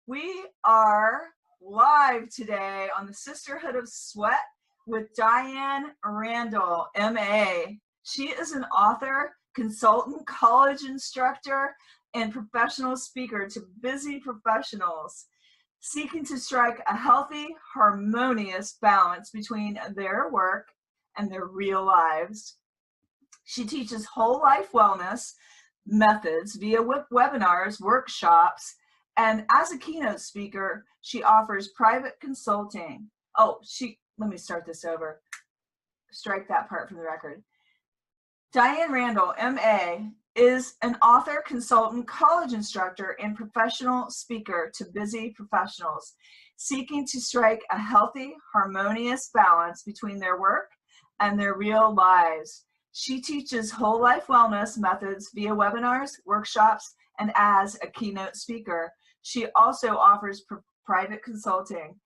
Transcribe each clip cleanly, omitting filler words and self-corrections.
We are live today on the Sisterhood of Sweat with Diane Randall, MA. She is an author, consultant, college instructor, and professional speaker to busy professionals seeking to strike a healthy, harmonious balance between their work and their real lives. She teaches whole life wellness methods via webinars, workshops, and as a keynote speaker, she offers private consulting. Let me start this over. Strike that part from the record. Diane Randall, MA, is an author, consultant, college instructor, and professional speaker to busy professionals seeking to strike a healthy, harmonious balance between their work and their real lives. She teaches whole life wellness methods via webinars, workshops, and as a keynote speaker. She also offers private consulting.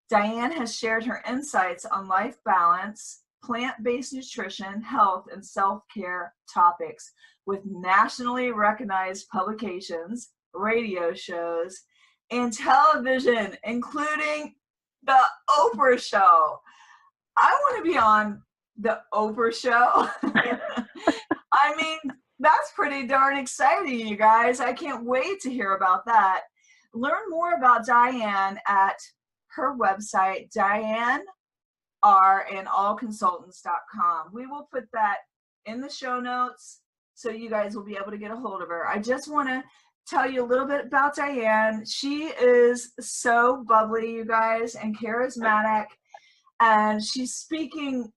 Diane has shared her insights on life balance, plant-based nutrition, health, and self-care topics with nationally recognized publications, radio shows, and television, including The Oprah Show. I want to be on The Oprah Show. I mean, that's pretty darn exciting, you guys. I can't wait to hear about that. Learn more about Diane at her website, DianeRandallConsultants.com. We will put that in the show notes so you guys will be able to get a hold of her. I just want to tell you a little bit about Diane. She is so bubbly, you guys, and charismatic, and she's speaking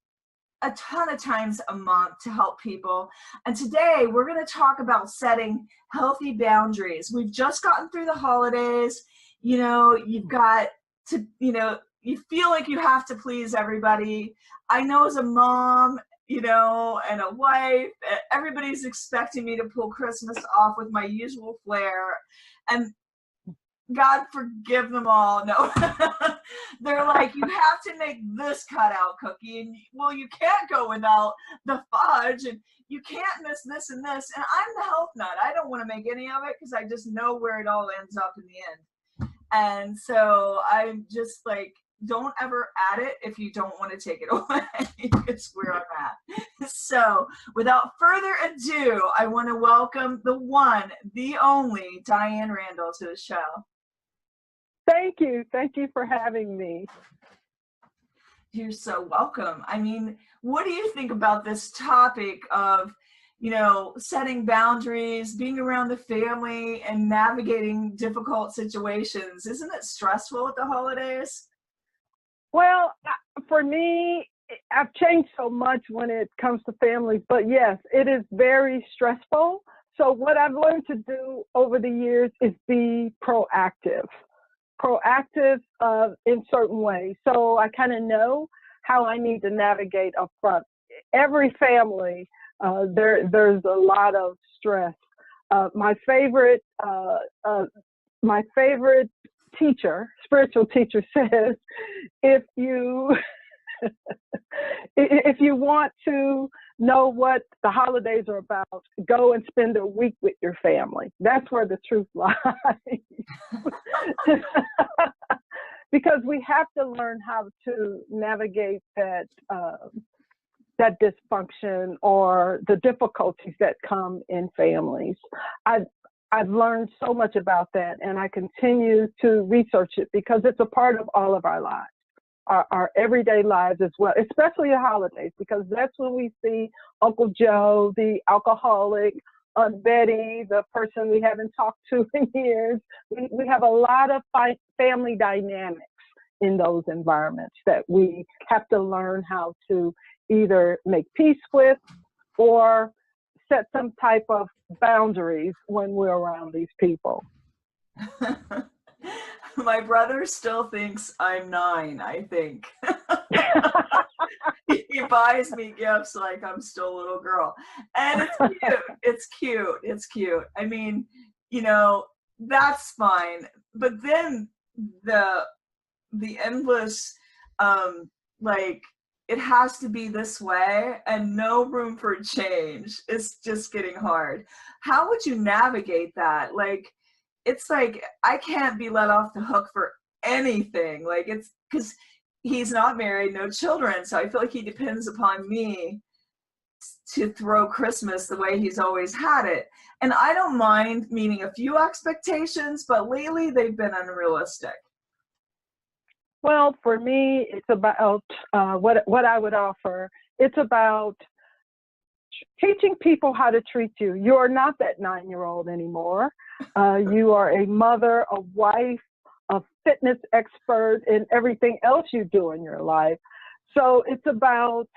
a ton of times a month to help people. And today we're going to talk about setting healthy boundaries. We've just gotten through the holidays. You know, you've got to, you feel like you have to please everybody. I know as a mom, and a wife, everybody's expecting me to pull Christmas off with my usual flair. And God forgive them all. No, they're like, you have to make this cutout cookie, and well, you can't go without the fudge, and you can't miss this and this. And I'm the health nut. I don't want to make any of it because I just know where it all ends up in the end. And so I'm just like, don't ever add it if you don't want to take it away. It's where I'm at. So without further ado, I want to welcome the one, the only Diane Randall to the show. Thank you. Thank you for having me. You're so welcome. I mean, what do you think about this topic of, setting boundaries, being around the family, and navigating difficult situations? Isn't it stressful at the holidays? Well, for me, I've changed so much when it comes to families, but yes, it is very stressful. So what I've learned to do over the years is be proactive in certain ways. So I kind of know how I need to navigate up front. Every family, there's a lot of stress. My favorite teacher, spiritual teacher, says, if you want to know what the holidays are about, go and spend a week with your family. That's where the truth lies. Because we have to learn how to navigate that dysfunction or the difficulties that come in families. I've learned so much about that, and I continue to research it because it's a part of all of our lives, our everyday lives as well, especially the holidays, because that's when we see Uncle Joe, the alcoholic, Aunt Betty, the person we haven't talked to in years. We have a lot of family dynamics in those environments that we have to learn how to either make peace with or set some type of boundaries when we're around these people. My brother still thinks I'm 9, I think. He buys me gifts like I'm still a little girl. And it's cute. It's cute. It's cute. I mean, that's fine. But then the endless, it has to be this way and no room for change. It's just getting hard. How would you navigate that? Like, it's like I can't be let off the hook for anything. Like, it's because he's not married, no children, so I feel like he depends upon me to throw Christmas the way he's always had it. And I don't mind meeting a few expectations, but lately they've been unrealistic. Well, for me, it's about what I would offer. It's about teaching people how to treat you. You're not that 9-year-old anymore. You are a mother, a wife, a fitness expert, and everything else you do in your life. So it's about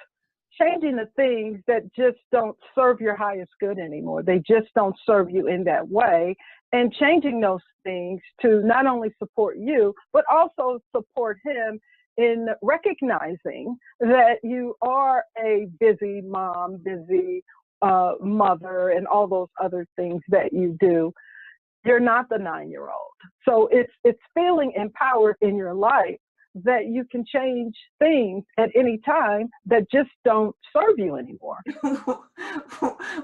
changing the things that just don't serve your highest good anymore. They just don't serve you in that way. And changing those things to not only support you, but also support him in recognizing that you are a busy mom, busy mother, and all those other things that you do. You're not the 9-year-old. So it's feeling empowered in your life that you can change things at any time that just don't serve you anymore.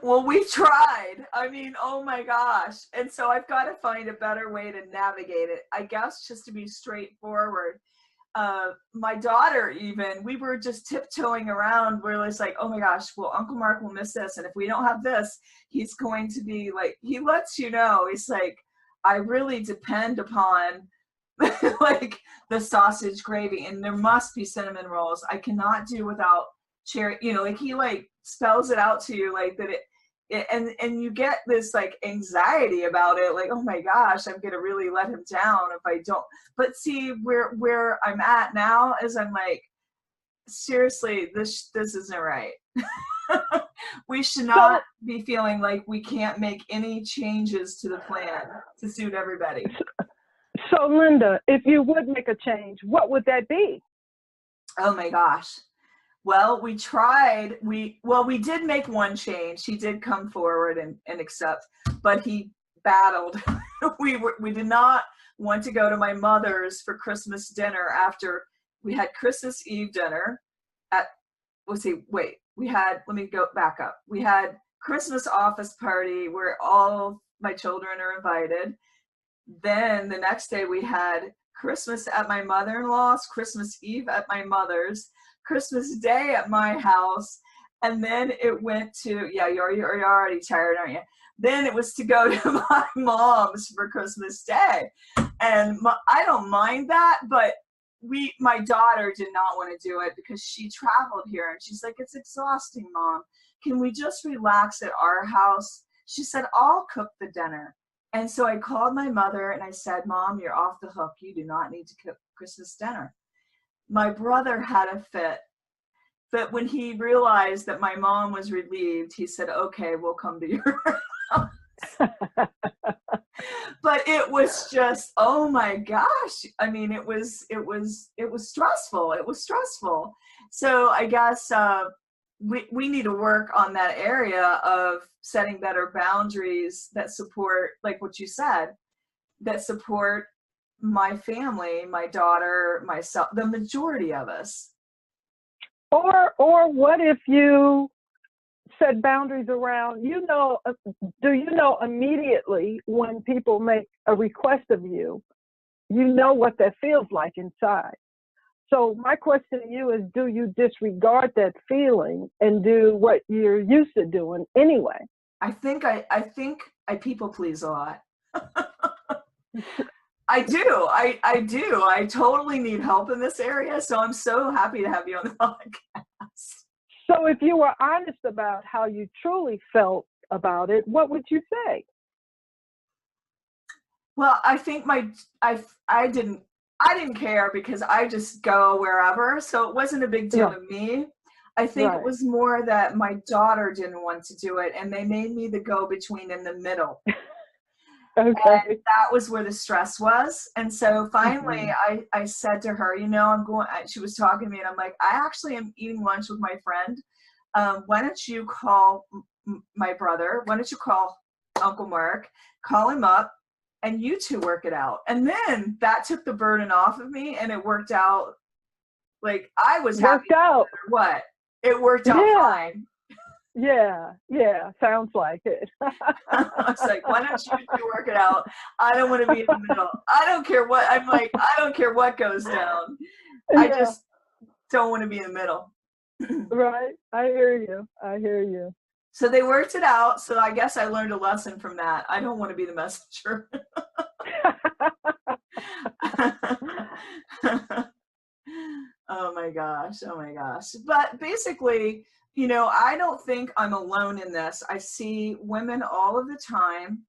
Well, we've tried. I mean, oh my gosh. And so I've got to find a better way to navigate it. I guess just to be straightforward. My daughter, even, we were just tiptoeing around. We're just like, oh my gosh, well, Uncle Mark will miss this. And if we don't have this, he's going to be like, he lets you know, he's like, I really depend upon like the sausage gravy, and there must be cinnamon rolls. I cannot do without cherry, like he like spells it out to you like that and you get this like anxiety about it, like, oh my gosh, I'm gonna really let him down if I don't. But see, where I'm at now is I'm like, seriously, this isn't right. We should not be feeling like we can't make any changes to the plan to suit everybody. So Linda, if you would make a change, what would that be? Oh my gosh. Well, we tried. We did make one change. He did come forward and accept, but he battled. We did not want to go to my mother's for Christmas dinner after we had Christmas Eve dinner at, let me go back up. We had Christmas office party where all my children are invited. Then the next day we had Christmas at my mother-in-law's, Christmas Eve at my mother's, Christmas Day at my house, and then it went to, you're already tired, aren't you? Then it was to go to my mom's for Christmas Day. And I don't mind that, but my daughter did not want to do it because she traveled here, and she's like, it's exhausting, Mom. Can we just relax at our house? She said, I'll cook the dinner. And so I called my mother and I said, Mom, you're off the hook. You do not need to cook Christmas dinner. My brother had a fit. But when he realized that my mom was relieved, he said, okay, we'll come to your house. But it was just, oh my gosh. I mean, it was stressful. It was stressful. So I guess we need to work on that area of setting better boundaries that support, like what you said, that support my family, my daughter, myself, the majority of us. Or what if you set boundaries around, do you know immediately when people make a request of you, you know what that feels like inside. So my question to you is, do you disregard that feeling and do what you're used to doing anyway? I think I people please a lot. I do. I do. I totally need help in this area. So I'm so happy to have you on the podcast. So if you were honest about how you truly felt about it, what would you say? Well, I think I didn't care because I just go wherever. So it wasn't a big deal to me. I think it was more that my daughter didn't want to do it, and they made me the go-between in the middle. Okay. And that was where the stress was. And so finally I said to her, she was talking to me and I'm like, I actually am eating lunch with my friend. Why don't you call my brother? Why don't you call Uncle Mark, call him up, and you two work it out. And then that took the burden off of me, and it worked out. Like, I was happy. Worked out. What? It worked out fine. Yeah, yeah, sounds like it. I was like, why don't you two work it out? I don't want to be in the middle. I don't care what, I'm like, I don't care what goes down. I Yeah, just don't want to be in the middle. right. I hear you. I hear you. So they worked it out. So I guess I learned a lesson from that. I don't want to be the messenger. Oh my gosh. Oh my gosh. But basically, I don't think I'm alone in this. I see women all of the time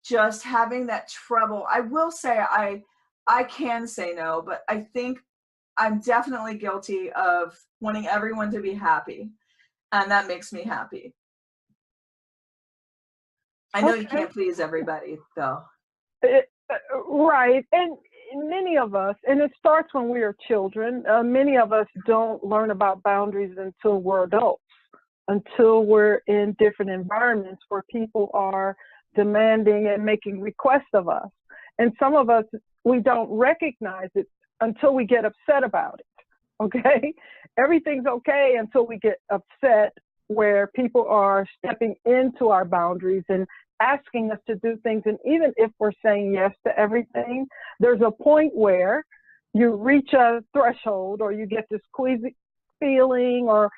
just having that trouble. I will say I can say no, but I think I'm definitely guilty of wanting everyone to be happy, and that makes me happy. I know you Okay. can't please everybody though. Right. And many of us, and it starts when we are children, many of us don't learn about boundaries until we're adults, until we're in different environments where people are demanding and making requests of us. And some of us, we don't recognize it until we get upset about it. Okay? Everything's okay until we get upset where people are stepping into our boundaries and asking us to do things. And even if we're saying yes to everything, there's a point where you reach a threshold or you get this queasy feeling or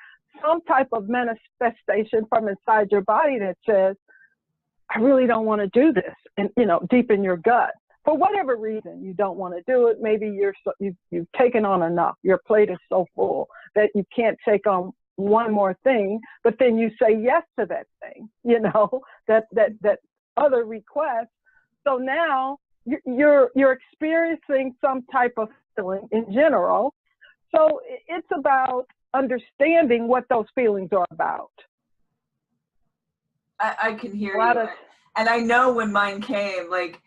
some type of manifestation from inside your body that says, I really don't want to do this. And, deep in your gut, for whatever reason, you don't want to do it. Maybe you've taken on enough. Your plate is so full that you can't take on one more thing, but then you say yes to that thing, that other request. So now you're experiencing some type of feeling in general. So it's about understanding what those feelings are about. I can hear you. And I know when mine came, like,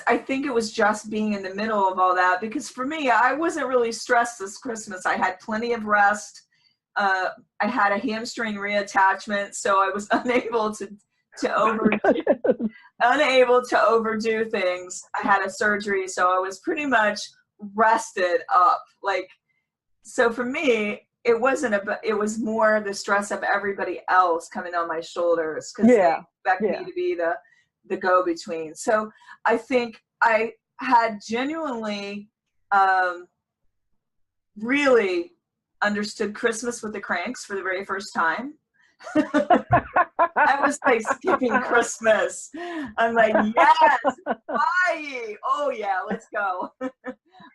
I think it was just being in the middle of all that, because for me, I wasn't really stressed this Christmas. I had plenty of rest. I had a hamstring reattachment, so I was unable to overdo things. I had a surgery, so I was pretty much rested up. Like, so for me, it was more the stress of everybody else coming on my shoulders, because they expect me to be the go-between. So I think I had genuinely really understood Christmas with the Cranks for the very first time. I was like skipping Christmas. I'm like, yes, bye. Oh yeah, let's go.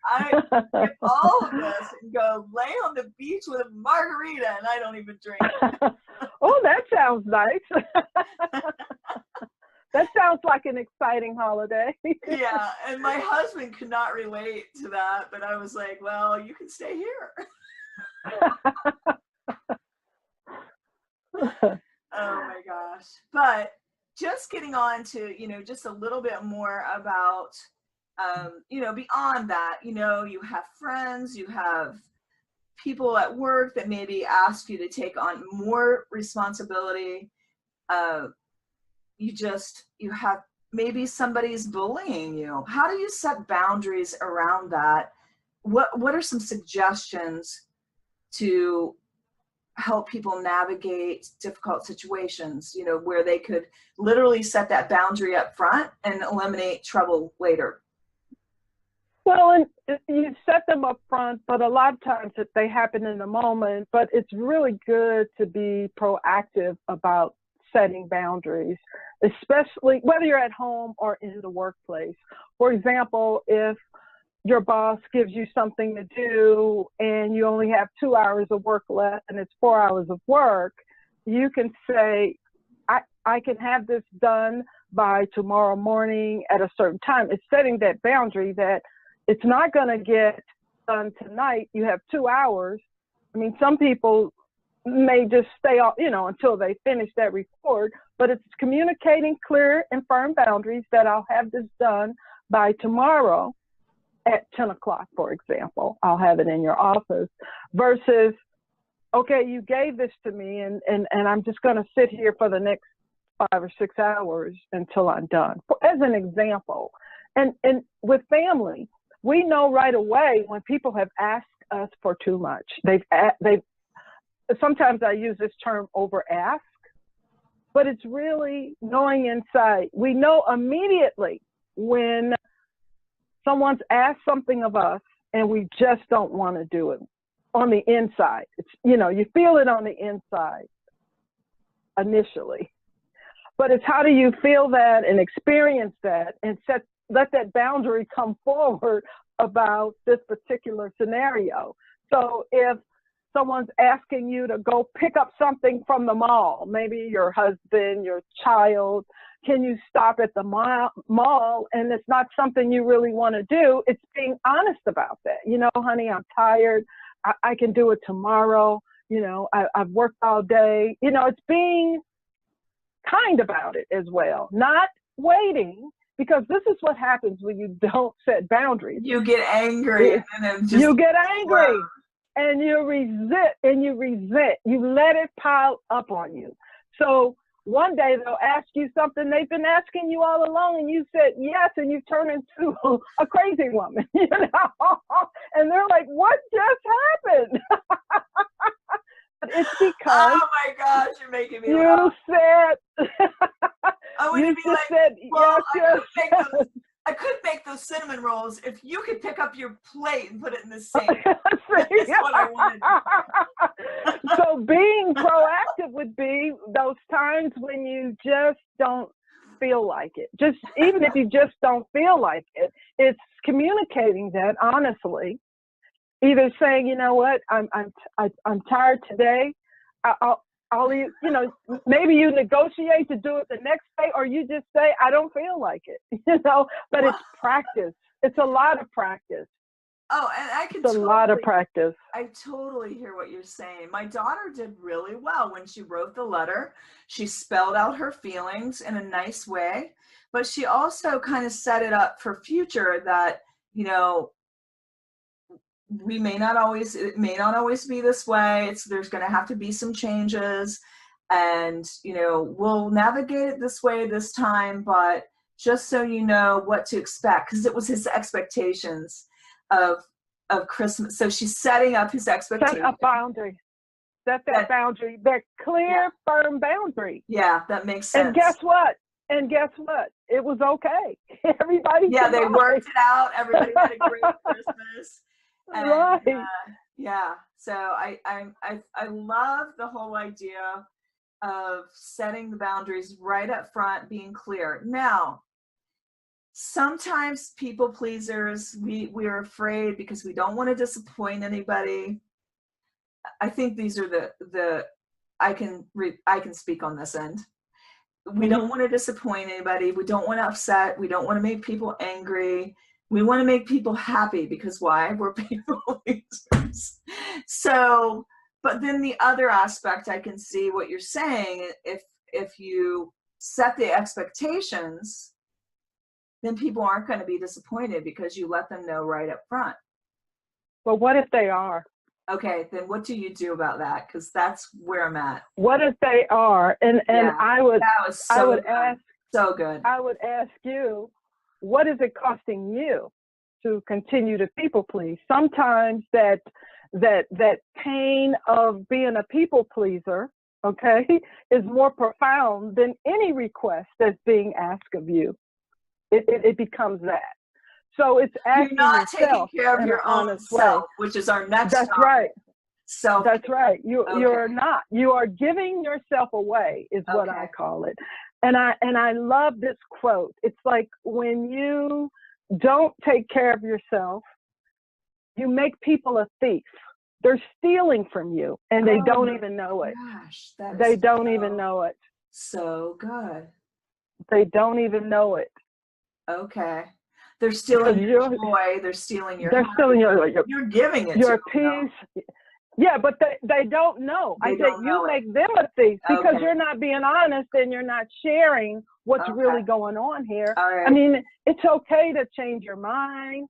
I skip all of this and go lay on the beach with a margarita, and I don't even drink. Oh, that sounds nice. That sounds like an exciting holiday. Yeah, and my husband could not relate to that, but I was like, well, you can stay here. Oh my gosh. But just getting on to, just a little bit more about, beyond that, you have friends, you have people at work that maybe ask you to take on more responsibility. You have maybe somebody's bullying you. How do you set boundaries around that? What are some suggestions to help people navigate difficult situations, where they could literally set that boundary up front and eliminate trouble later? Well, and you set them up front, but a lot of times they happen in the moment, but it's really good to be proactive about setting boundaries, especially whether you're at home or in the workplace. For example, if your boss gives you something to do and you only have 2 hours of work left and it's 4 hours of work, you can say, I can have this done by tomorrow morning at a certain time. It's setting that boundary that it's not going to get done tonight. You have 2 hours. I mean, some people may just stay off, until they finish that report, but it's communicating clear and firm boundaries that I'll have this done by tomorrow at 10 o'clock, for example. I'll have it in your office, versus, okay, you gave this to me and I'm just going to sit here for the next 5 or 6 hours until I'm done, as an example. And with family, we know right away when people have asked us for too much. sometimes I use this term over ask, but it's really knowing inside. We know immediately when someone's asked something of us and we just don't want to do it on the inside. It's, you know, you feel it on the inside initially, but it's how do you feel that and experience that and let that boundary come forward about this particular scenario. So if someone's asking you to go pick up something from the mall, maybe your husband, your child, can you stop at the mall, and it's not something you really want to do, it's being honest about that. You know, honey, I'm tired. I can do it tomorrow. You know, I've worked all day. You know, it's being kind about it as well, not waiting, because this is what happens when you don't set boundaries. You get angry, and then just you get angry, and you resent. You let it pile up on you. So one day they'll ask you something they've been asking you all along, and you said yes, and you turn into a crazy woman, you know? And they're like, what just happened? It's because oh my gosh, you're making me laugh. Said I would you be just like, said well, yes, I could make those cinnamon rolls if you could pick up your plate and put it in the sink. That's what I wanted. So being proactive would be those times when you just don't feel like it. Just even if you just don't feel like it, it's communicating that honestly. Either saying, you know what, I'm tired today. I'll you know, maybe you negotiate to do it the next day, or you just say, I don't feel like it, you know, but it's practice. It's a lot of practice. Oh, and I can It's a lot of practice. I totally hear what you're saying. My daughter did really well when she wrote the letter. She spelled out her feelings in a nice way, but she also kind of set it up for future that, you know, it may not always be this way. There's going to have to be some changes, and, you know, we'll navigate it this way this time, but just so you know what to expect, because it was his expectations of Christmas. So she's setting up his expectations. Set a boundary. Set that boundary, that clear, firm boundary. Yeah, that makes sense. And guess what? It was okay. Everybody. Yeah, they worked it out. Everybody had a great Christmas. And, right. Yeah. So I love the whole idea of setting the boundaries right up front, being clear. Now, sometimes people pleasers, we're afraid because we don't want to disappoint anybody. I think these are the I can speak on this end. We don't want to disappoint anybody. We don't want to upset. We don't want to make people angry. We want to make people happy, because why? We're people pleasers. So, but then the other aspect, I can see what you're saying. If you set the expectations, then people aren't going to be disappointed because you let them know right up front. But what if they are? Okay, then what do you do about that? Because that's where I'm at. What if they are? And I would ask, so good. I would ask you, what is it costing you to continue to people please? Sometimes that pain of being a people pleaser, okay, is more profound than any request that's being asked of you. It becomes that. So it's asking You're not yourself taking care of your own self, which is our next topic. Right. So that's right. You're not. You are giving yourself away, is what I call it. And I love this quote. It's like when you don't take care of yourself, you make people a thief. They're stealing from you, and they don't even know it. Gosh, they don't even know it. So good. They don't even know it. Okay. They're stealing your joy. They're stealing your. They're stealing you're giving it your to peace. Them. Yeah, but they don't know. I said you make them a thief because you're not being honest and you're not sharing what's really going on here. Right. I mean, it's okay to change your mind,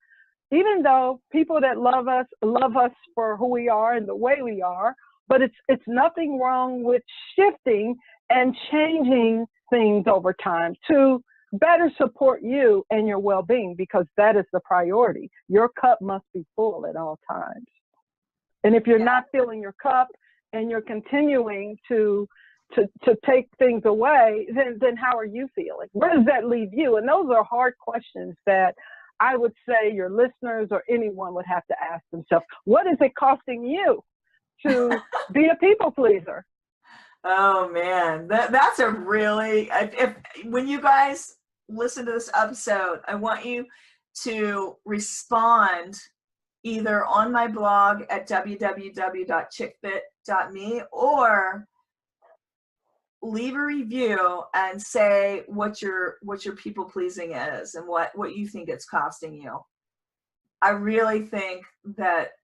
even though people that love us for who we are and the way we are. But it's nothing wrong with shifting and changing things over time to better support you and your well-being, because that is the priority. Your cup must be full at all times. And if you're not filling your cup and you're continuing to take things away, then how are you feeling? Where does that leave you? And those are hard questions that I would say your listeners or anyone would have to ask themselves. What is it costing you to be a people pleaser? Oh man, that's a really, when you guys listen to this episode, I want you to respond either on my blog at www.chickfit.me or leave a review and say what your people pleasing is and what you think it's costing you. I really think that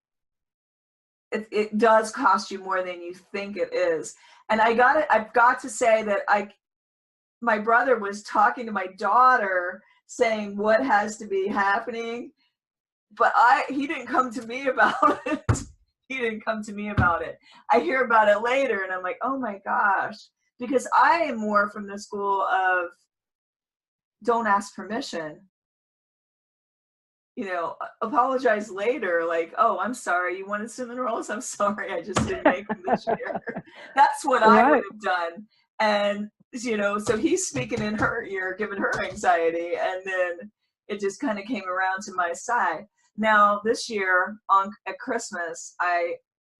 it does cost you more than you think it is. And I've got to say that my brother was talking to my daughter saying what has to be happening, but he didn't come to me about it. He didn't come to me about it. I hear about it later and I'm like, oh my gosh, because I am more from the school of don't ask permission. You know, apologize later, like, oh, I'm sorry, you wanted cinnamon rolls? I'm sorry, I just didn't make them this year. That's what I would have done. And, you know, so he's speaking in her ear, giving her anxiety, and then it just kind of came around to my side. Now, this year at Christmas, I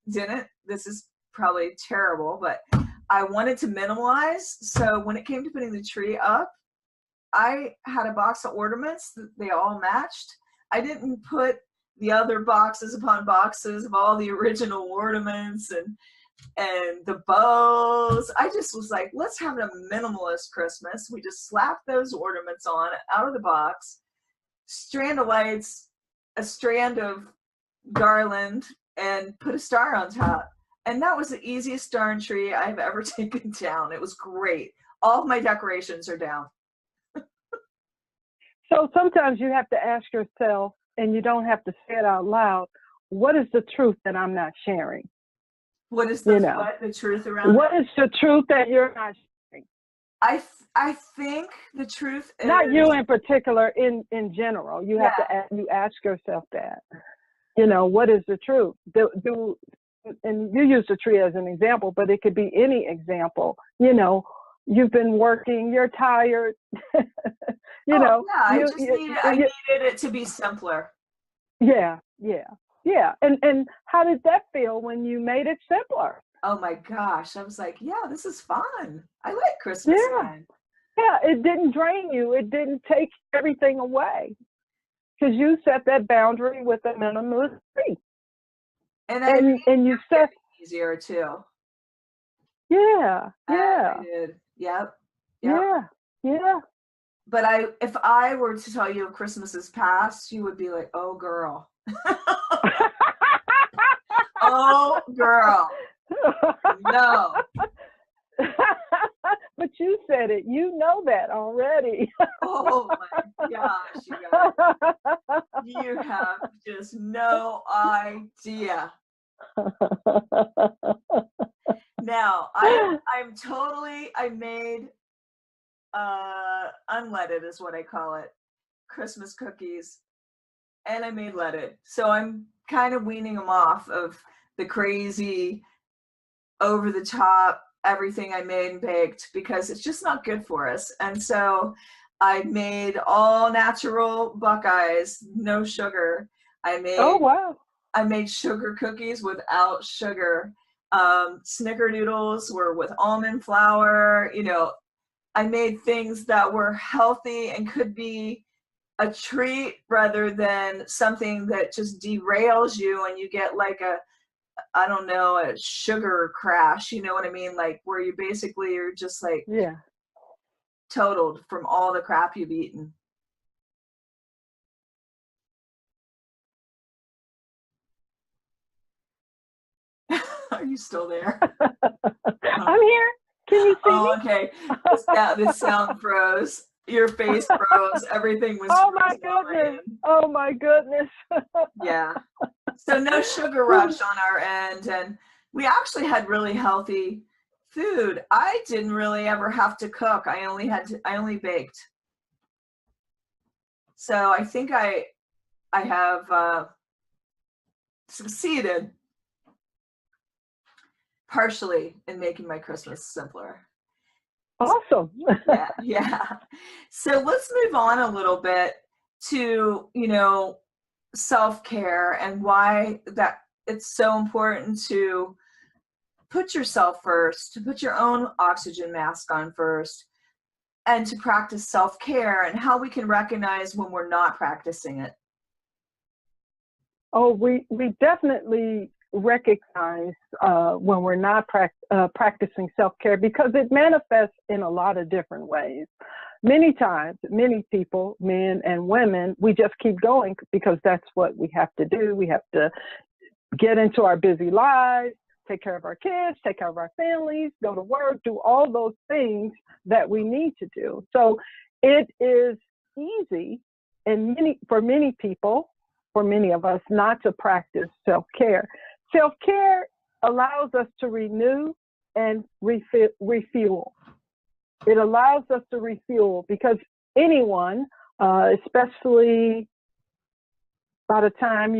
didn't. This is probably terrible, but I wanted to minimalize. So when it came to putting the tree up, I had a box of ornaments that they all matched. I didn't put the other boxes upon boxes of all the original ornaments and the bows. I just was like, let's have a minimalist Christmas. We just slapped those ornaments on out of the box, strand of lights, a strand of garland, and put a star on top. And that was the easiest darn tree I've ever taken down. It was great. All of my decorations are down. So sometimes you have to ask yourself, and you don't have to say it out loud, what is the truth that I'm not sharing? What is the truth around what is the truth that you're not sharing? I think the truth is not you in particular, in general. You have to ask yourself that. You know, what is the truth? And you use the tree as an example, but it could be any example. You know, you've been working, you're tired. I needed it to be simpler. Yeah. And how did that feel when you made it simpler? Oh my gosh. I was like, yeah, this is fun. I like Christmas time. Yeah, it didn't drain you. It didn't take everything away. Because you set that boundary with a minimalist tree. And you set easier too. Yeah. I did. Yep. Yeah. But if I were to tell you Christmases past, you would be like, oh girl. Oh girl. No. But you said it. You know that already. Oh my gosh, you guys. You have just no idea. Now, I made unleaded is what I call it, Christmas cookies, and I made leaded. So I'm kind of weaning them off of the crazy, over the top, everything I made and baked, because it's just not good for us. And so I made all natural Buckeyes, no sugar. I made sugar cookies without sugar. Snickerdoodles were with almond flour. You know, I made things that were healthy and could be a treat rather than something that just derails you and you get like a sugar crash. You know what I mean? Like where you basically are just like totaled from all the crap you've eaten. Are you still there? I'm here. Can you see me? Okay. This sound froze. Your face froze. Everything was Oh my goodness. Yeah. So no sugar rush on our end. And we actually had really healthy food. I didn't really ever have to cook. I only baked. So I think I have succeeded. partially in making my Christmas simpler. Awesome. Yeah, yeah. So let's move on a little bit to, self-care and why that it's so important to put yourself first, to put your own oxygen mask on first, and to practice self-care, and how we can recognize when we're not practicing it. Oh, we definitely recognize when we're not practicing self-care, because it manifests in a lot of different ways. Many times, many people, men and women, we just keep going because that's what we have to do. We have to get into our busy lives, take care of our kids, take care of our families, go to work, do all those things that we need to do. So it is easy, and for many people, for many of us, not to practice self-care. Self-care allows us to renew and refuel. It allows us to refuel, because anyone, especially by the time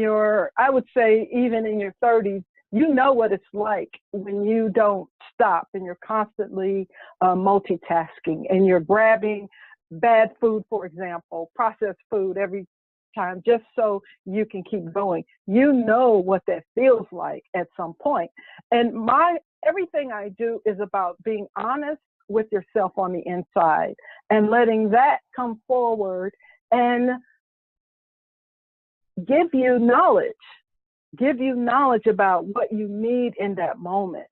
I would say even in your 30s, you know what it's like when you don't stop and you're constantly multitasking and you're grabbing bad food, for example, processed food every time just so you can keep going. You know what that feels like at some point. And everything I do is about being honest with yourself on the inside and letting that come forward and give you knowledge about what you need in that moment.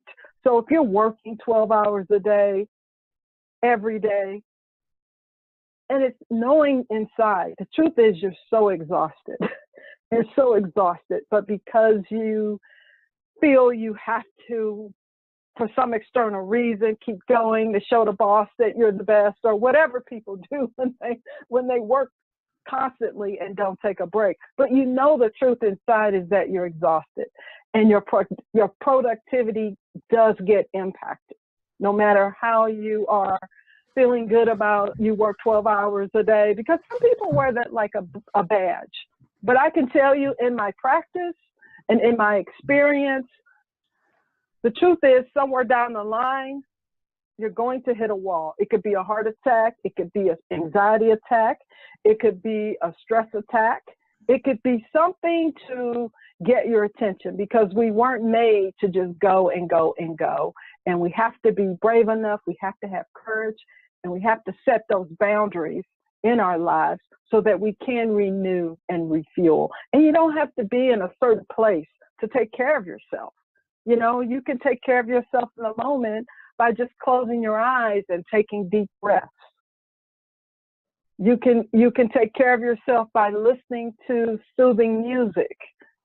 So if you're working 12 hours a day, every day, and it's knowing inside, the truth is you're so exhausted. You're so exhausted, but because you feel you have to, for some external reason, keep going to show the boss that you're the best, or whatever people do when they work constantly and don't take a break. But you know the truth inside is that you're exhausted, and your productivity does get impacted. No matter how you are feeling good about you work 12 hours a day, because some people wear that like a badge. But I can tell you, in my practice and in my experience, the truth is somewhere down the line, you're going to hit a wall. It could be a heart attack. It could be an anxiety attack. It could be a stress attack. It could be something to get your attention, because we weren't made to just go and go and go. And we have to be brave enough. We have to have courage, and we have to set those boundaries in our lives so that we can renew and refuel. And you don't have to be in a certain place to take care of yourself. You can take care of yourself in a moment by just closing your eyes and taking deep breaths. You can take care of yourself by listening to soothing music.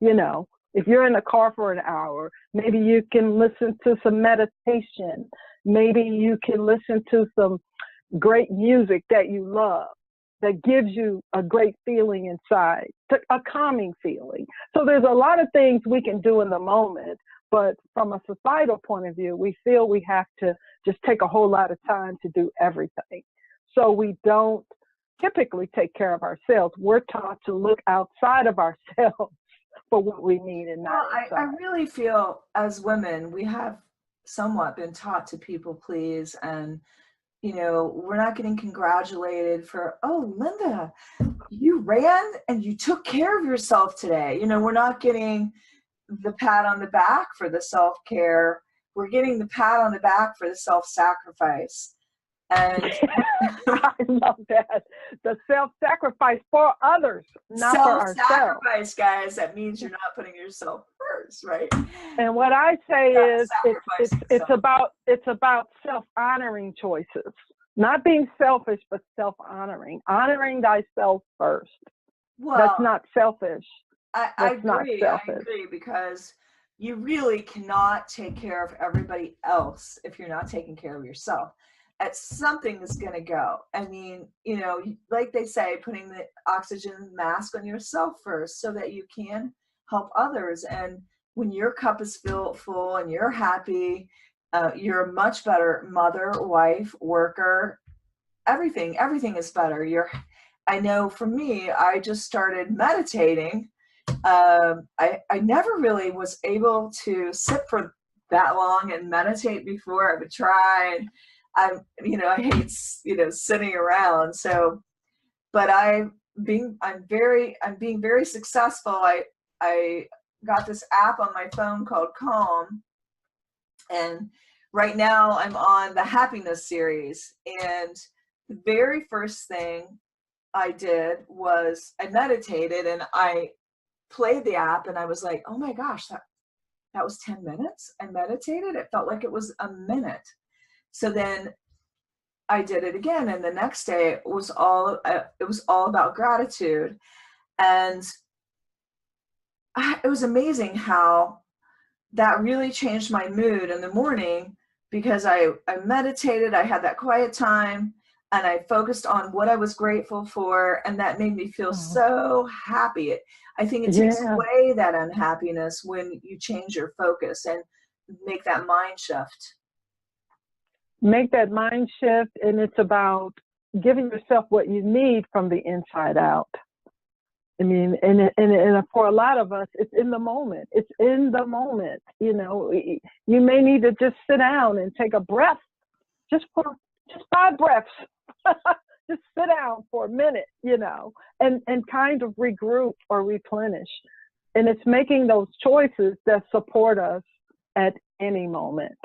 If you're in the car for an hour, maybe you can listen to some meditation. Maybe you can listen to some great music that you love, that gives you a great feeling inside, a calming feeling. So there's a lot of things we can do in the moment, but from a societal point of view, we feel we have to just take a whole lot of time to do everything. So we don't typically take care of ourselves. We're taught to look outside of ourselves for what we need and not inside. I really feel as women, we have somewhat been taught to people please, and we're not getting congratulated for, oh, Linda, you ran and you took care of yourself today. We're not getting the pat on the back for the self-care. We're getting the pat on the back for the self-sacrifice. And I love that. The self-sacrifice for others, not for ourselves. Self-sacrifice, guys, that means you're not putting yourself first, right? And what I say is it's about self-honoring choices. Not being selfish, but self-honoring. Honoring thyself first. Well, that's not selfish. I agree. I agree, because you really cannot take care of everybody else if you're not taking care of yourself. Something is going to go. I mean, like they say, putting the oxygen mask on yourself first so that you can help others. And when your cup is full and you're happy, you're a much better mother, wife, worker. Everything is better. I know for me, I just started meditating. I never really was able to sit for that long and meditate before. I would try, and I hate, sitting around. So, but I'm being very successful. I got this app on my phone called Calm, and right now I'm on the happiness series. And the very first thing I did was I meditated, and I played the app, and I was like, oh my gosh, that was 10 minutes. I meditated. It felt like it was a minute. So then I did it again, and the next day it was all about gratitude. And it was amazing how that really changed my mood in the morning, because I meditated, I had that quiet time, and I focused on what I was grateful for, and that made me feel so happy. I think it takes away that unhappiness when you change your focus and make that mind shift. Make that mind shift, and it's about giving yourself what you need from the inside out. I mean, and for a lot of us, it's in the moment. It's in the moment. You may need to just sit down and take a breath, just 5 breaths. Just sit down for a minute, and kind of regroup or replenish. And it's making those choices that support us at any moment.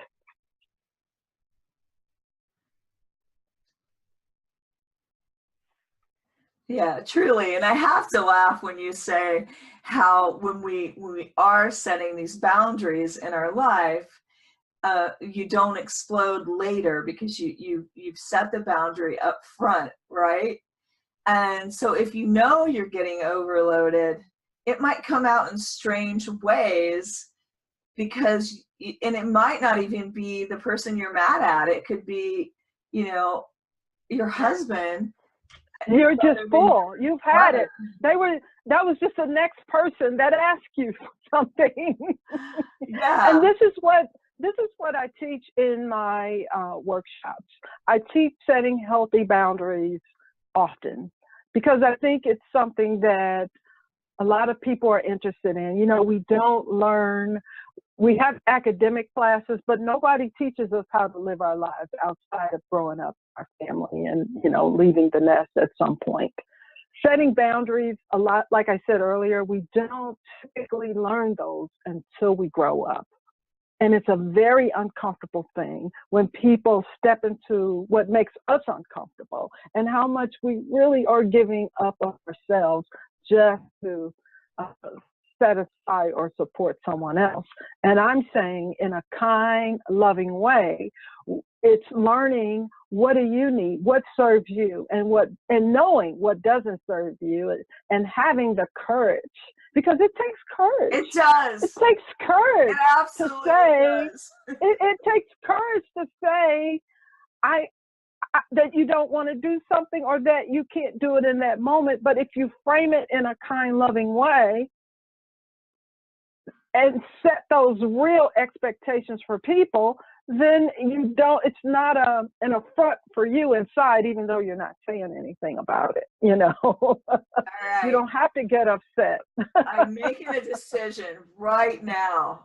Yeah, truly. And I have to laugh when you say how when we are setting these boundaries in our life, you don't explode later, because you've set the boundary up front, right? And so if you're getting overloaded, it might come out in strange ways, because and it might not even be the person you're mad at. It could be, your husband. You're just full. You've had it. That was just the next person that asked you for something. Yeah. And this is what I teach in my workshops. I teach setting healthy boundaries often, because I think it's something that a lot of people are interested in. We don't learn. We have academic classes, but nobody teaches us how to live our lives outside of growing up our family and, leaving the nest at some point. Setting boundaries, a lot, like I said earlier, we don't typically learn those until we grow up. And it's a very uncomfortable thing when people step into what makes us uncomfortable, and how much we really are giving up of ourselves just to satisfy or support someone else. And I'm saying, in a kind, loving way, it's learning, what do you need, what serves you, and knowing what doesn't serve you, and having the courage, because it takes courage. It does. It takes courage. It absolutely to say, does. It takes courage to say, that you don't want to do something, or that you can't do it in that moment. But if you frame it in a kind, loving way, and set those real expectations for people, then it's not an affront for you inside, even though you're not saying anything about it, All right. You don't have to get upset. I'm making a decision right now.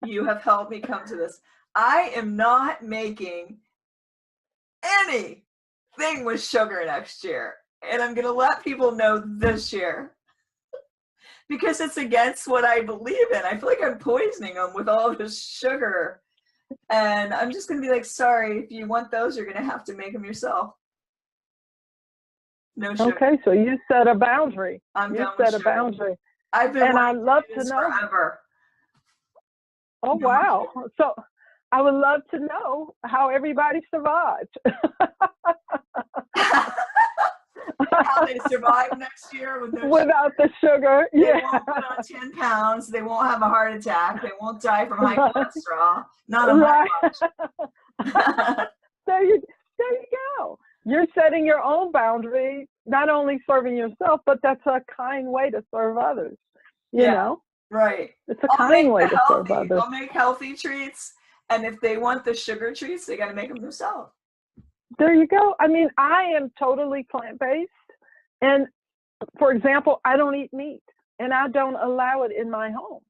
You have helped me come to this. I am not making anything with sugar next year. And I'm going to let people know this year, because it's against what I believe in. I feel like I'm poisoning them with all this sugar. And I'm just going to be like, sorry, if you want those, you're going to have to make them yourself. No sugar. Okay, so you set a boundary. You set a boundary. I've been and I'd love to know. Forever. Oh, wow. So I would love to know how everybody survived. How they survive next year without the sugar. They won't put on 10 pounds. They won't have a heart attack. They won't die from high cholesterol. Not on my watch. There you go. You're setting your own boundary, not only serving yourself, but that's a kind way to serve others. You know? Right. It's a kind way to serve others. I'll make healthy treats. And if they want the sugar treats, they got to make them themselves. There you go. I mean, I am totally plant-based. And for example, I don't eat meat, and I don't allow it in my home.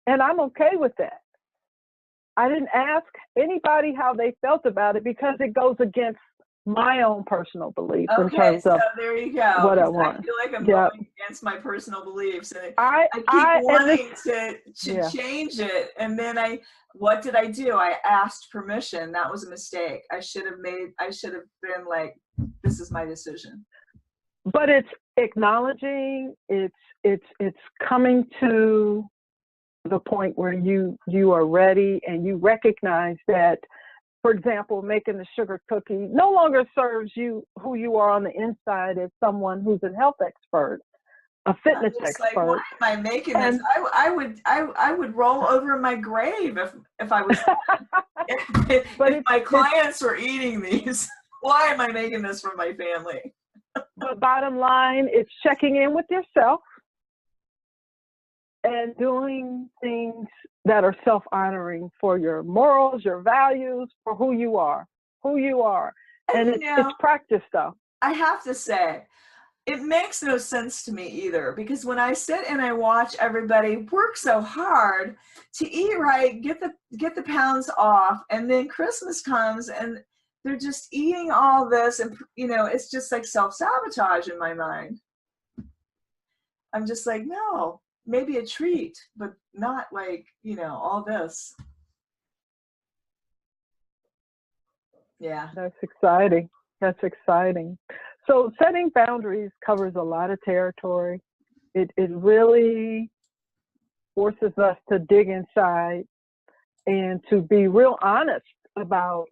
And I'm okay with that. I didn't ask anybody how they felt about it because it goes against my own personal beliefs in Okay, terms so of there you go. what I 'Cause I want. feel like I'm Yep. going against my personal beliefs, and I keep and wanting this, to yeah. change it. And then what did I do? I asked permission. That was a mistake. I should have been like, this is my decision. But it's acknowledging, it's coming to the point where you are ready and you recognize that, for example, making the sugar cookie no longer serves you who you are on the inside as someone who's a health expert, a fitness expert. Like, why am I making this? I would roll over in my grave if I was if my clients were eating these. Why am I making this for my family? But bottom line, it's checking in with yourself and doing things that are self-honoring for your morals, your values, for who you are. And it's practice, though. I have to say, it makes no sense to me either, because when I sit and I watch everybody work so hard to eat right, get the pounds off, and then Christmas comes and they're just eating all this, and it's just like self-sabotage in my mind. I'm just like, no, maybe a treat, but not like, all this. Yeah. That's exciting. So setting boundaries covers a lot of territory. It really forces us to dig inside and to be real honest about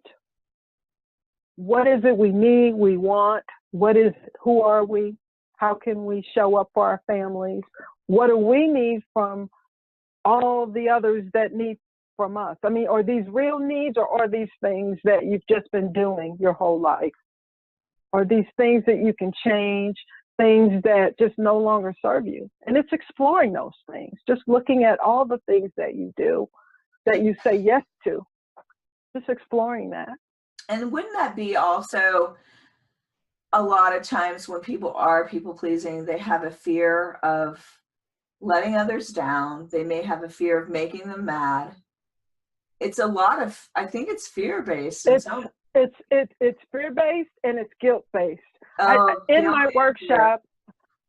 what is it we need, we want, who are we, how can we show up for our families, what do we need from all the others that need from us? I mean, are these real needs, or are these things that you've just been doing your whole life? Are these things that you can change, things that just no longer serve you? And it's exploring those things, just looking at all the things that you do, that you say yes to, just exploring that. And wouldn't that be also a lot of times when people are people pleasing, they have a fear of letting others down. They may have a fear of making them mad. It's a lot of, I think it's fear-based. It's fear-based and it's guilt-based. In my workshop,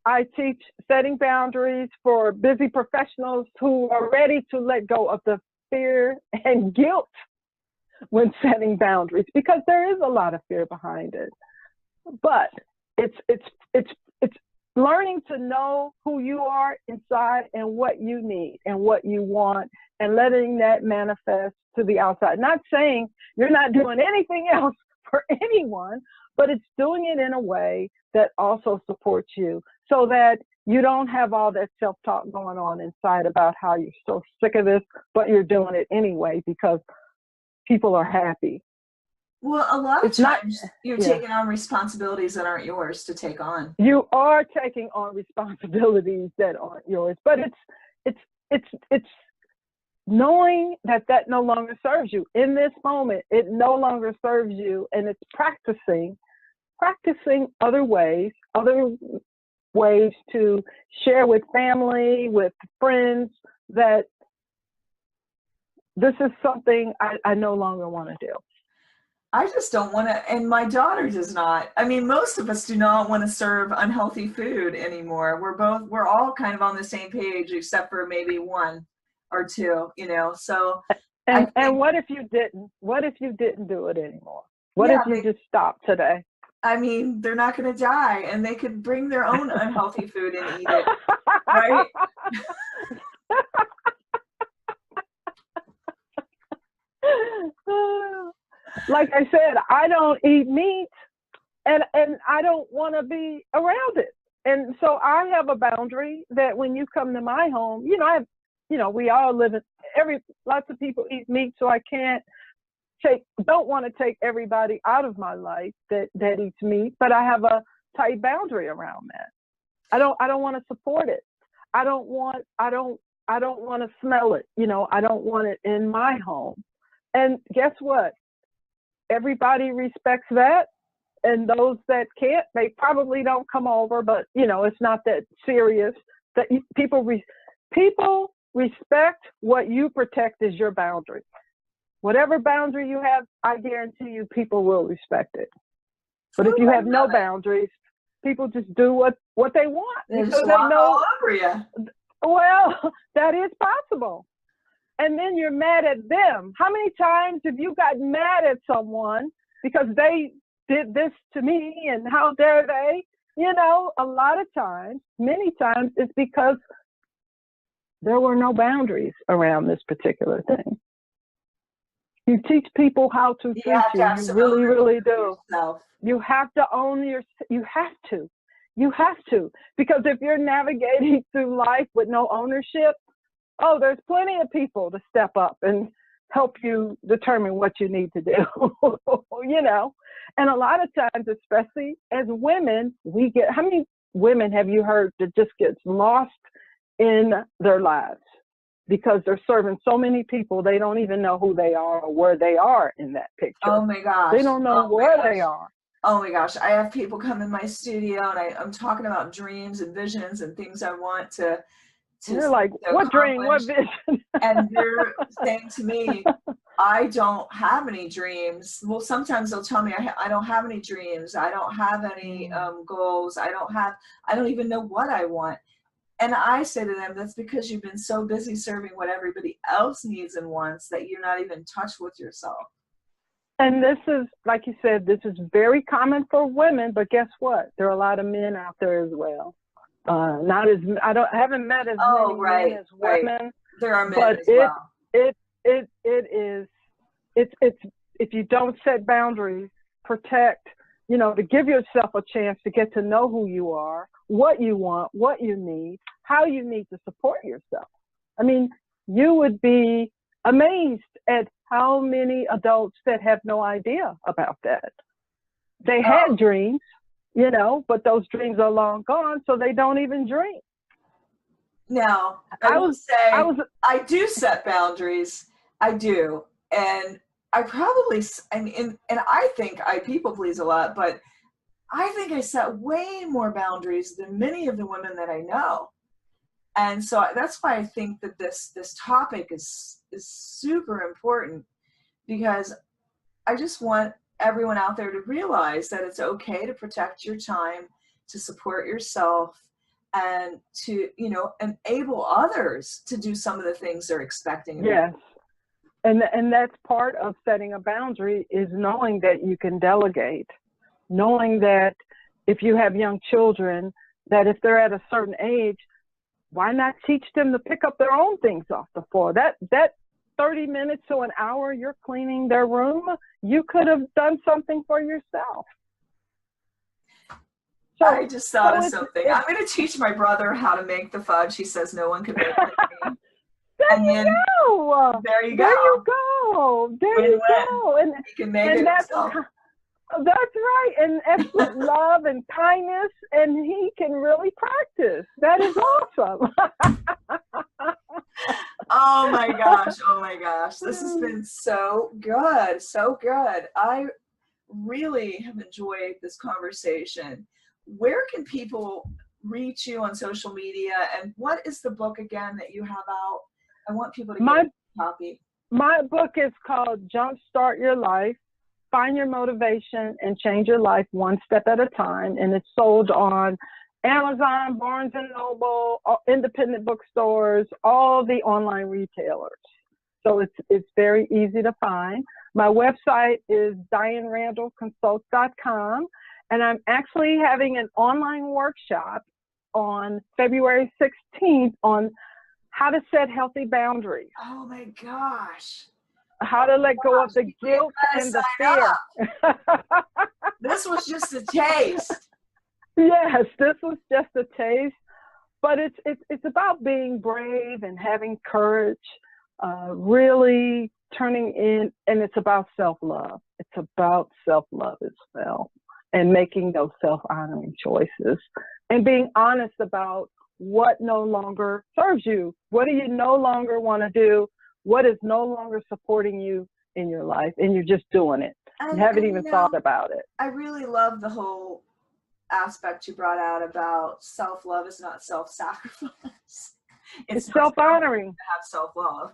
I teach setting boundaries for busy professionals who are ready to let go of the fear and guilt when setting boundaries, because there is a lot of fear behind it. But it's learning to know who you are inside and what you need and what you want, and letting that manifest to the outside. Not saying you're not doing anything else for anyone, but it's doing it in a way that also supports you, so that you don't have all that self-talk going on inside about how you're so sick of this, but you're doing it anyway because people are happy. Well, a lot of times you're taking on responsibilities that aren't yours to take on. You are taking on responsibilities that aren't yours, but it's knowing that no longer serves you. In this moment, it no longer serves you, and it's practicing other ways to share with family, with friends, that this is something I no longer want to do. I just don't want to, and my daughter does not. I mean, most of us do not want to serve unhealthy food anymore. We're all kind of on the same page, except for maybe one or two, so. And what if you didn't? What if you didn't do it anymore? What if you just stopped today? I mean, they're not going to die, and they could bring their own unhealthy food and eat it, right? Like I said, I don't eat meat, and I don't want to be around it. And so I have a boundary that when you come to my home, we all live in, lots of people eat meat, so I don't want to take everybody out of my life that eats meat, but I have a tight boundary around that. I don't want to support it. I don't want to smell it. I don't want it in my home. And guess what? Everybody respects that. And those that can't, they probably don't come over, but it's not that serious. That people respect what you protect is your boundary. Whatever boundary you have, I guarantee you people will respect it. But if you have no boundaries, people just do what they want. They just walk all over you. Well, that is possible. And then you're mad at them. How many times have you gotten mad at someone because they did this to me and how dare they? You know, a lot of times, many times, it's because there were no boundaries around this particular thing. You teach people how to treat you. You really, really do. You have to own you have to. Because if you're navigating through life with no ownership, oh, there's plenty of people to step up and help you determine what you need to do, you know? And a lot of times, especially as women, how many women have you heard that just gets lost in their lives because they're serving so many people, they don't even know who they are or where they are in that picture. Oh my gosh. They don't know where they are. Oh my gosh. I have people come in my studio and I'm talking about dreams and visions and things I want to you're like, what dream, what vision? And they're saying to me, I don't have any dreams. Well, sometimes they'll tell me I don't have any dreams. I don't have any goals. I don't even know what I want. And I say to them, that's because you've been so busy serving what everybody else needs and wants that you're not even in touch with yourself. And this is, like you said, this is very common for women, but guess what? There are a lot of men out there as well. I haven't met as many men as women. Right. There are men as well. If you don't set boundaries, protect, you know, to give yourself a chance to get to know who you are, what you want, what you need, how you need to support yourself. I mean, you would be amazed at how many adults that have no idea about that. They had dreams, you know, but those dreams are long gone, so they don't even dream. Now, I do set boundaries. I do. And I think I people please a lot, but I think I set way more boundaries than many of the women that I know. And so that's why I think that this topic is super important, because I just want everyone out there to realize that it's okay to protect your time, to support yourself, and to, you know, enable others to do some of the things they're expecting. Yes. And that's part of setting a boundary, is knowing that you can delegate, knowing that if you have young children, that if they're at a certain age, why not teach them to pick up their own things off the floor? That 30 minutes to an hour you're cleaning their room, you could have done something for yourself. So, I just thought of something. I'm going to teach my brother how to make the fudge. He says no one can make it like me. There you go. There you go. And he can make it himself. That's right. And that's with love and kindness, and he can really practice. That is awesome. Oh my gosh. This has been so good. I really have enjoyed this conversation. Where can people reach you on social media, and what is the book again that you have out? I want people to get a copy. My book is called Jumpstart Your Life, Find Your Motivation and Change Your Life One Step at a Time. And it's sold on Amazon, Barnes & Noble, independent bookstores, all the online retailers. So it's very easy to find. My website is DianeRandallConsult.com. And I'm actually having an online workshop on February 16th on how to set healthy boundaries. Oh my gosh. How to let go of the guilt and the fear. This was just a taste. Yes, this was just a taste. But it's about being brave and having courage, really turning in, and it's about self-love. It's about self-love as well, and making those self-honoring choices and being honest about what no longer serves you. What do you no longer want to do? What is no longer supporting you in your life, and you're just doing it. You haven't even thought about it. I really love the whole aspect you brought out about self-love is not self-sacrifice. It's self-honoring. To have self-love.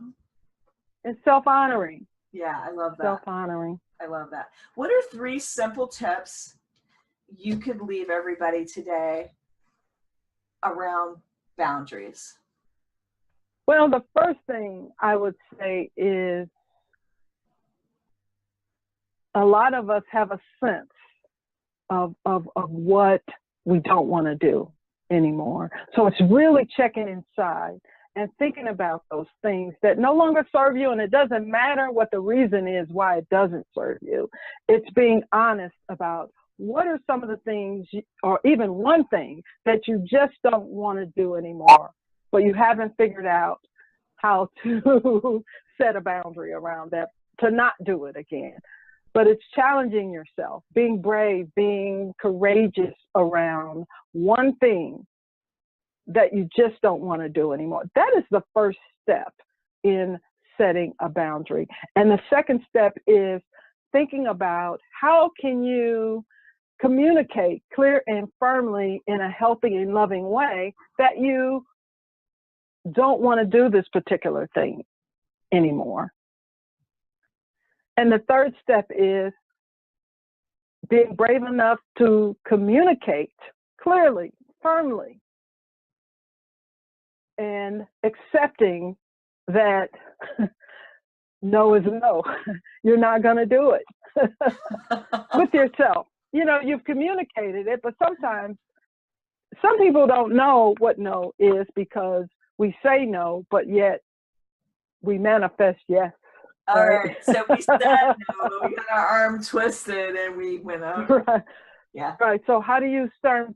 It's self-honoring. Yeah, I love that. Self-honoring. I love that. What are 3 simple tips you could leave everybody today around boundaries? Well, the first thing I would say is a lot of us have a sense of what we don't want to do anymore. So it's really checking inside and thinking about those things that no longer serve you, and it doesn't matter what the reason is why it doesn't serve you. It's being honest about what are some of the things, or even one thing that you just don't want to do anymore, but you haven't figured out how to set a boundary around that, to not do it again. But it's challenging yourself, being brave, being courageous around one thing that you just don't want to do anymore. That is the first step in setting a boundary. And the second step is thinking about how can you communicate clear and firmly in a healthy and loving way that you don't want to do this particular thing anymore. And the third step is being brave enough to communicate clearly, firmly, and accepting that no is no. You're not going to do it with yourself. You know, you've communicated it, but sometimes some people don't know what no is because we say no, but yet we manifest yes. All right. So we said no, but we got our arm twisted and we went up. Right. Yeah. Right. So how do you stand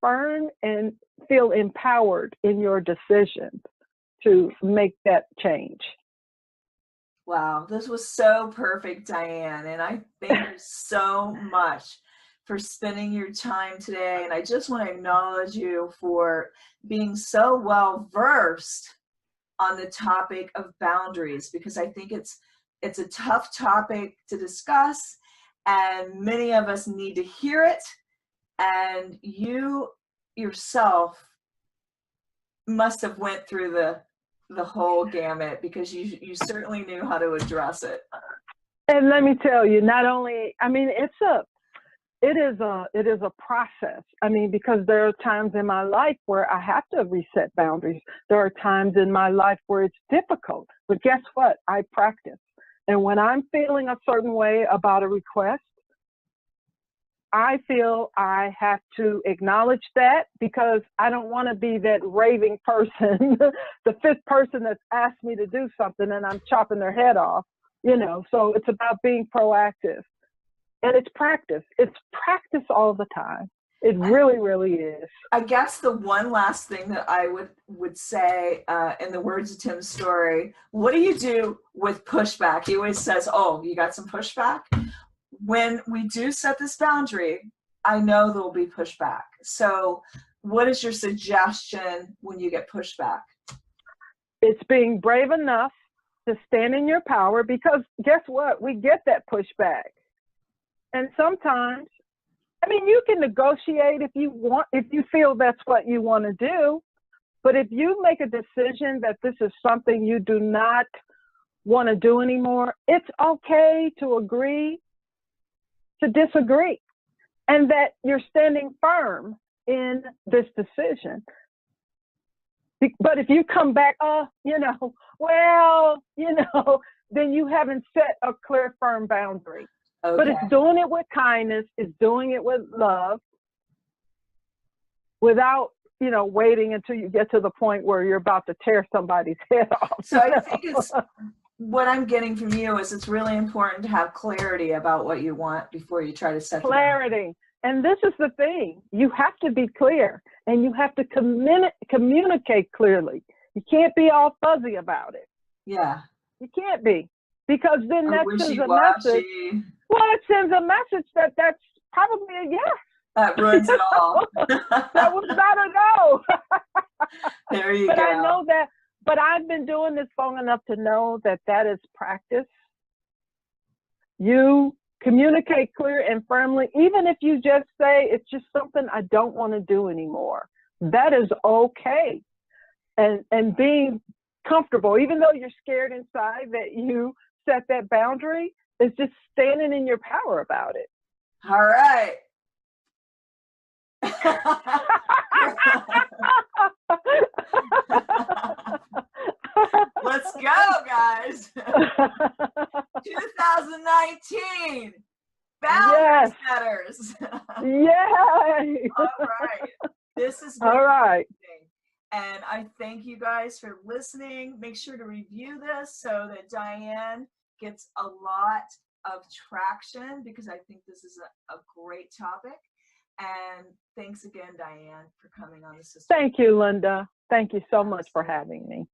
firm and feel empowered in your decision to make that change? Wow, this was so perfect, Diane. And I thank you so much for spending your time today. And I just want to acknowledge you for being so well versed on the topic of boundaries, because I think it's a tough topic to discuss, and many of us need to hear it. And you yourself must have went through the whole gamut, because you certainly knew how to address it. And let me tell you, not only, I mean, it is a process. I mean, because there are times in my life where I have to reset boundaries. There are times in my life where it's difficult, but guess what? I practice. And when I'm feeling a certain way about a request, I feel I have to acknowledge that, because I don't want to be that raving person, the fifth person that's asked me to do something and I'm chopping their head off, you know. So it's about being proactive. And it's practice. It's practice all the time. It really, really is. I guess the one last thing that I would say, in the words of Tim's story, what do you do with pushback? He always says, oh, you got some pushback? When we do set this boundary, I know there will be pushback. So what is your suggestion when you get pushback? It's being brave enough to stand in your power, because guess what? We get that pushback. And sometimes, I mean, you can negotiate if you want, if you feel that's what you want to do. But if you make a decision that this is something you do not want to do anymore, it's okay to agree to disagree, and that you're standing firm in this decision. But if you come back, then you haven't set a clear, firm boundary. Okay. But it's doing it with kindness, it's doing it with love, without, waiting until you get to the point where you're about to tear somebody's head off. So I think what I'm getting from you is it's really important to have clarity about what you want before you try to set clarity. And this is the thing. You have to be clear, and you have to communicate clearly. You can't be all fuzzy about it. Yeah. You can't be, because then that sends a message. Well, it sends a message that's probably a yes. That ruins it all. That was not a no. There you go. But I know that. But I've been doing this long enough to know that is practice. You communicate clear and firmly, even if you just say it's just something I don't want to do anymore. That is okay. and being comfortable, even though you're scared inside that you set that boundary, is just standing in your power about it. All right. Let's go, guys. 2019. Boundary setters. Yay. All right. This is all right. And I thank you guys for listening. Make sure to review this so that Diane gets a lot of traction, because I think this is a great topic. And thanks again, Diane, for coming on the system. Thank you, Linda. Thank you so much for having me.